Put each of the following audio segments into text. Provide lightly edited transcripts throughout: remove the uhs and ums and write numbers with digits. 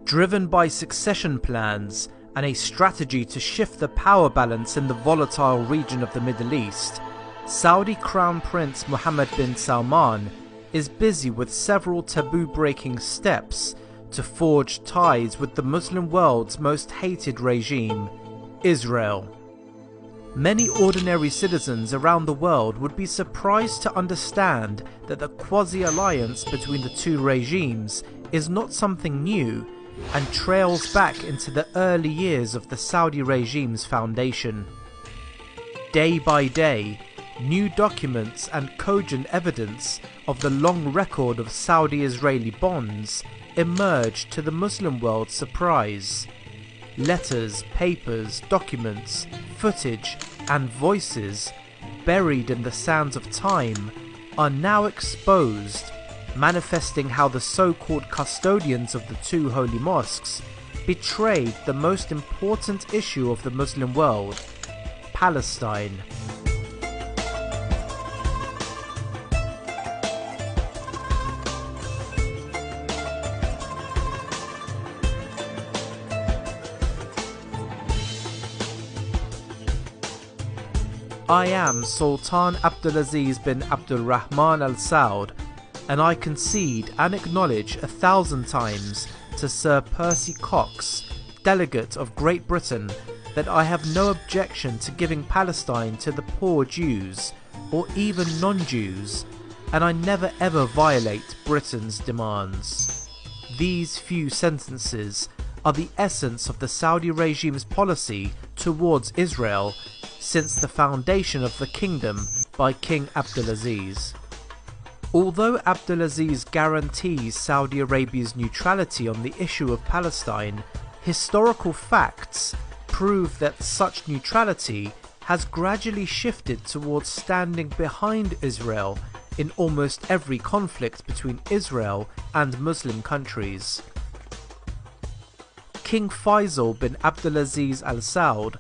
Driven by succession plans and a strategy to shift the power balance in the volatile region of the Middle East, Saudi Crown Prince Mohammed bin Salman is busy with several taboo-breaking steps to forge ties with the Muslim world's most hated regime, Israel. Many ordinary citizens around the world would be surprised to understand that the quasi-alliance between the two regimes is not something new and trails back into the early years of the Saudi regime's foundation. Day by day, new documents and cogent evidence of the long record of Saudi-Israeli bonds emerged to the Muslim world's surprise. Letters, papers, documents, footage, and voices buried in the sands of time are now exposed, manifesting how the so-called custodians of the two holy mosques betrayed the most important issue of the Muslim world, Palestine. I am Sultan Abdulaziz bin Abdul Rahman Al Saud, and I concede and acknowledge 1,000 times to Sir Percy Cox, delegate of Great Britain, that I have no objection to giving Palestine to the poor Jews, or even non-Jews, and I never ever violate Britain's demands. These few sentences are the essence of the Saudi regime's policy towards Israel since the foundation of the kingdom by King Abdulaziz. Although Abdulaziz guarantees Saudi Arabia's neutrality on the issue of Palestine, historical facts prove that such neutrality has gradually shifted towards standing behind Israel in almost every conflict between Israel and Muslim countries. King Faisal bin Abdulaziz Al Saud,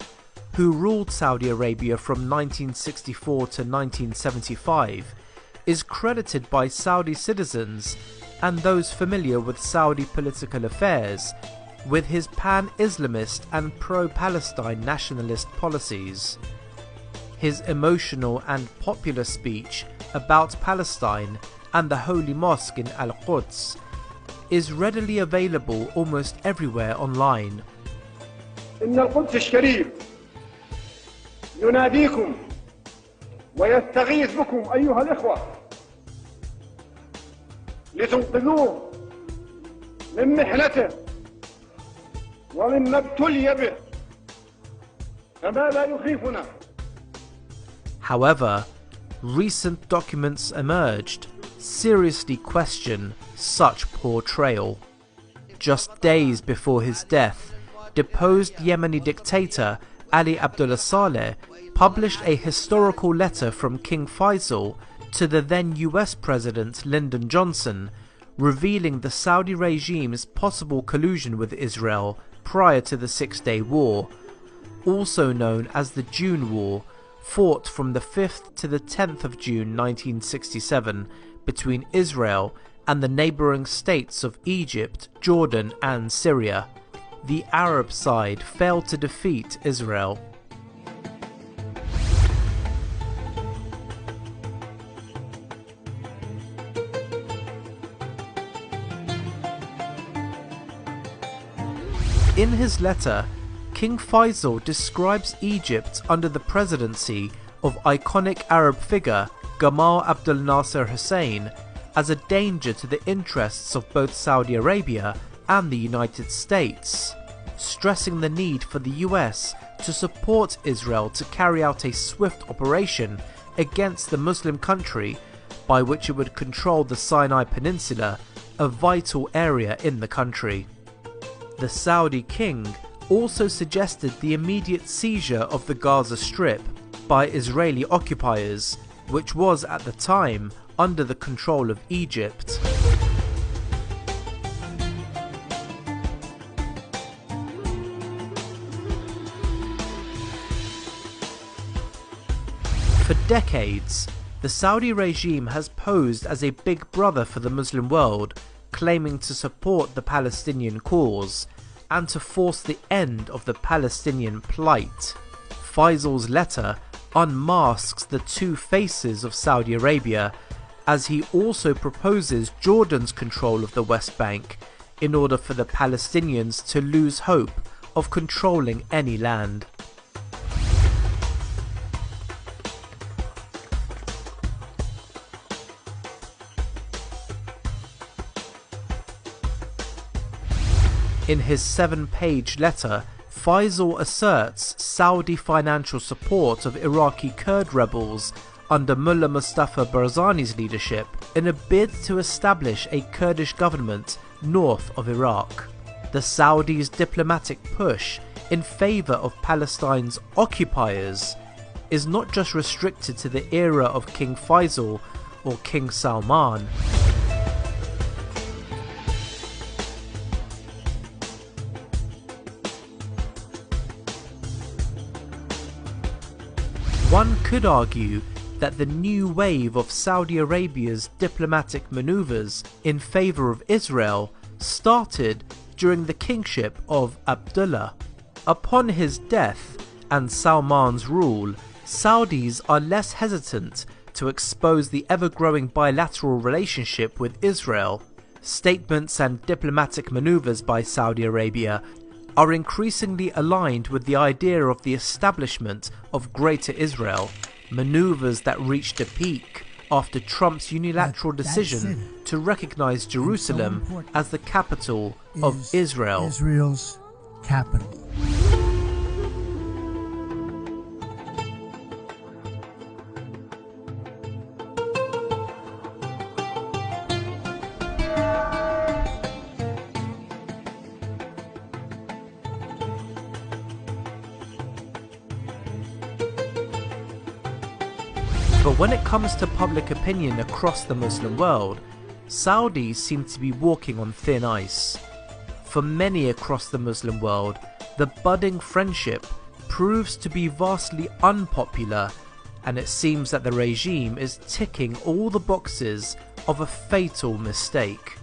who ruled Saudi Arabia from 1964 to 1975, is credited by Saudi citizens and those familiar with Saudi political affairs with his pan-Islamist and pro-Palestine nationalist policies. His emotional and popular speech about Palestine and the Holy Mosque in Al-Quds is readily available almost everywhere online. إن القدس الشريف يناديكم ويستغيث بكم أيها الإخوة لتنقذوه من محنته ومما ابتلي به فما لا يخيفنا. However, recent documents emerged seriously question such portrayal. Just days before his death, deposed Yemeni dictator Ali Abdullah Saleh published a historical letter from King Faisal to the then US President Lyndon Johnson, revealing the Saudi regime's possible collusion with Israel prior to the Six-Day War, also known as the June War, fought from the 5th to the 10th of June 1967 between Israel and the neighbouring states of Egypt, Jordan and Syria. The Arab side failed to defeat Israel. In his letter, King Faisal describes Egypt under the presidency of iconic Arab figure Gamal Abdel Nasser Hussein as a danger to the interests of both Saudi Arabia and the United States, stressing the need for the US to support Israel to carry out a swift operation against the Muslim country by which it would control the Sinai Peninsula, a vital area in the country. The Saudi king also suggested the immediate seizure of the Gaza Strip by Israeli occupiers, which was at the time under the control of Egypt. For decades, the Saudi regime has posed as a big brother for the Muslim world, claiming to support the Palestinian cause and to force the end of the Palestinian plight. Faisal's letter unmasks the two faces of Saudi Arabia, as he also proposes Jordan's control of the West Bank in order for the Palestinians to lose hope of controlling any land. In his 7-page letter, Faisal asserts Saudi financial support of Iraqi Kurd rebels under Mullah Mustafa Barzani's leadership in a bid to establish a Kurdish government north of Iraq. The Saudis' diplomatic push in favour of Palestine's occupiers is not just restricted to the era of King Faisal or King Salman. One could argue that the new wave of Saudi Arabia's diplomatic maneuvers in favour of Israel started during the kingship of Abdullah. Upon his death and Salman's rule, Saudis are less hesitant to expose the ever-growing bilateral relationship with Israel. Statements and diplomatic maneuvers by Saudi Arabia are increasingly aligned with the idea of the establishment of Greater Israel, maneuvers that reached a peak after Trump's unilateral decision to recognize Jerusalem as the capital of Israel. Israel's capital. But when it comes to public opinion across the Muslim world, Saudis seem to be walking on thin ice. For many across the Muslim world, the budding friendship proves to be vastly unpopular, and it seems that the regime is ticking all the boxes of a fatal mistake.